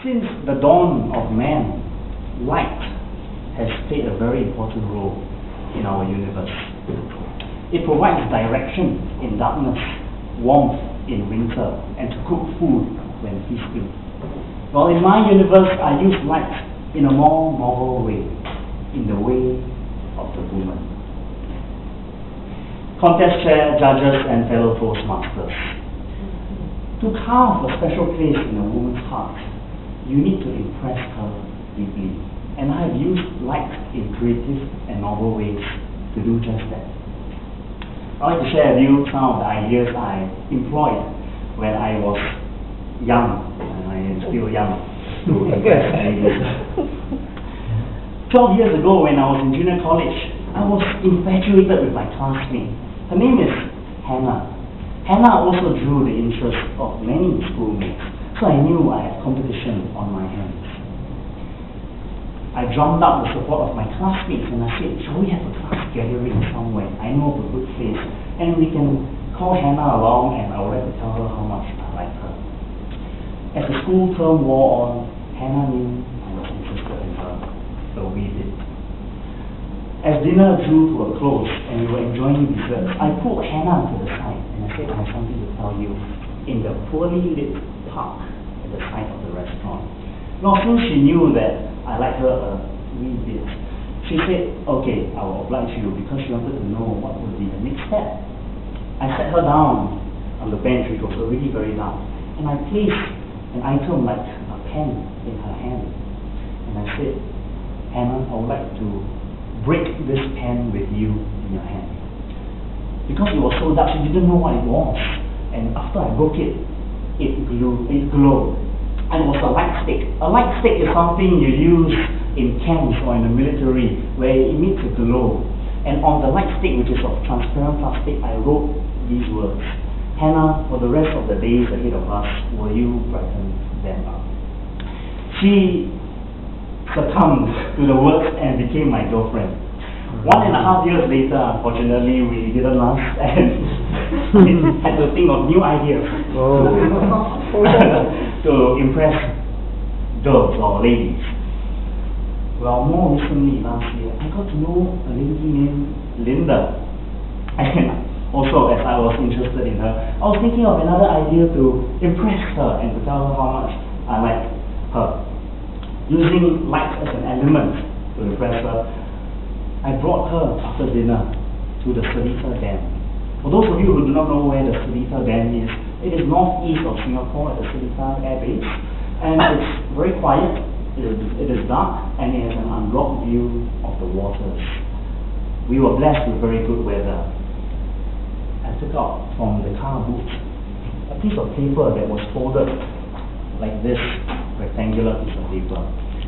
Since the dawn of man, light has played a very important role in our universe. It provides direction in darkness, warmth in winter, and to cook food when feasting. Well, in my universe, I use light in a more novel way, in the way of the woman. Contest chair, judges, and fellow Toastmasters. To carve a special place in a woman's heart, you need to impress her deeply. And I have used light in creative and novel ways to do just that. I'd like to share with you some of the ideas I employed when I was young, and I am still young, to impress ladies. 12 years ago, when I was in junior college, I was infatuated with my classmate. Her name is Hannah. Hannah also drew the interest of many schoolmates, so I knew I had competition on my hands. I drummed up the support of my classmates and I said, shall we have a class gathering somewhere? I know of a good place, and we can call Hannah along, and I would like to tell her how much I like her. As the school term wore on, Hannah knew I was interested in her, so we did. As dinner drew to a close and we were enjoying desserts, I pulled Hannah to the side and I said, I have something to tell you. In the poorly lit park at the side of the restaurant. Now, since she knew that I liked her a wee bit, she said, okay, I will oblige you, because she wanted to know what would be the next step. I sat her down on the bench, which was already very dark, and I placed an item like a pen in her hand. And I said, Hannah, I would like to break this pen with you in your hand. Because it was so dark, she didn't know what it was. And after I broke it, it glowed. And it was a light stick. A light stick is something you use in camps or in the military, where it emits a glow. And on the light stick, which is of transparent plastic, I wrote these words: Hannah, for the rest of the days ahead of us, will you brighten them up? She succumbed to the words and became my girlfriend. 1.5 years later, unfortunately, we didn't last, and we had to think of new ideas to impress girls or ladies. Well, more recently, last year, I got to know a lady named Linda. And also, as I was interested in her, I was thinking of another idea to impress her and to tell her how much I like her. Using light as an element to impress her, I brought her after dinner to the Seletar Dam. For those of you who do not know where the Seletar Dam is, it is northeast of Singapore at the Seletar Air Base, and it's very quiet, it is dark, and it has an unblocked view of the waters. We were blessed with very good weather. I took out from the car boot a piece of paper that was folded like this, rectangular piece of paper.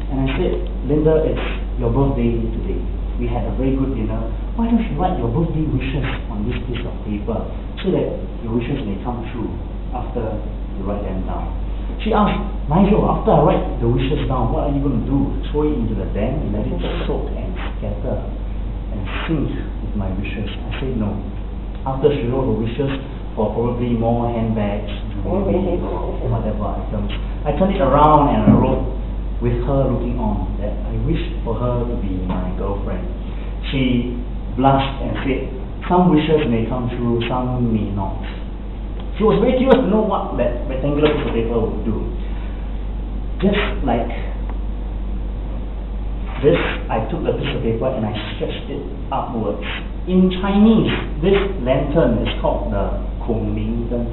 And I said, Linda, it's your birthday today. We had a very good dinner. Why don't you write your birthday wishes on this piece of paper so that your wishes may come true after you write them down? She asked, Nigel, after I write the wishes down, what are you going to do? Throw it into the dam and let it soak and scatter and sink with my wishes? I said no. After she wrote her wishes for probably more handbags, jewelry, or whatever items, I turned it around and I wrote, with her looking on, that I wished for her to be my girlfriend. She blushed and said, some wishes may come true, some may not. She was very curious to know what that rectangular piece of paper would do. Just like this, I took the piece of paper and I stretched it upwards. In Chinese, this lantern is called the Kong Ling Den,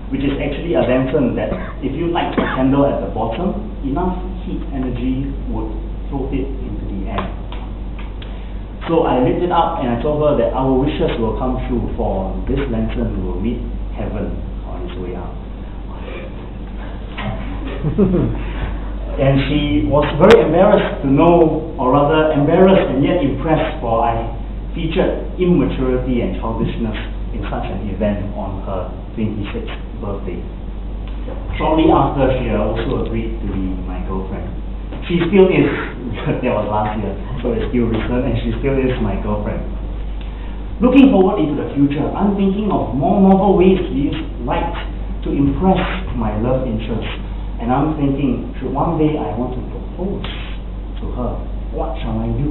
which is actually a lantern that if you light a candle at the bottom, enough heat energy would float it into the air. So I lit it up and I told her that our wishes will come true, for this lantern will meet heaven on its way up. And she was very embarrassed to know, or rather embarrassed and yet impressed, for I featured immaturity and childishness in such an event on her 26th birthday. Shortly after, she also agreed to be my girlfriend. She still is, that was last year, so it's still recent, and she still is my girlfriend. Looking forward into the future, I'm thinking of more novel ways to use light to impress my love interest. And I'm thinking, should one day I want to propose to her, what shall I do?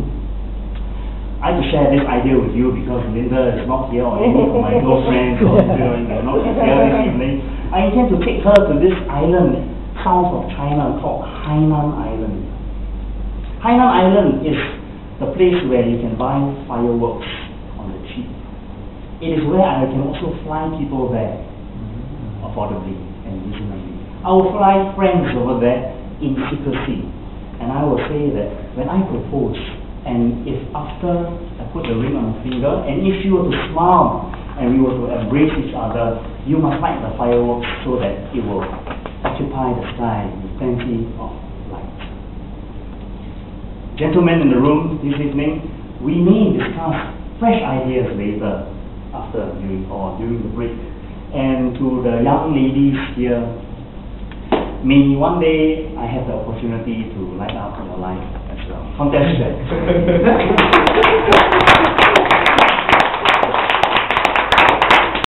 I have to share this idea with you because Linda is not here, or any of my girlfriends or they're not here this evening. I intend to take her to this island south of China called Hainan Island. Hainan Island is the place where you can buy fireworks on the cheap. It is where I can also fly people there affordably and reasonably. I will fly friends over there in secrecy, and I will say that when I propose, and if after I put the ring on the finger, and if she were to smile and we were to embrace each other, you must light the fireworks so that it will occupy the sky with plenty of light. Gentlemen in the room this evening, we may discuss fresh ideas later during the break. And to the young ladies here, may one day I have the opportunity to light up your life as well. Contest.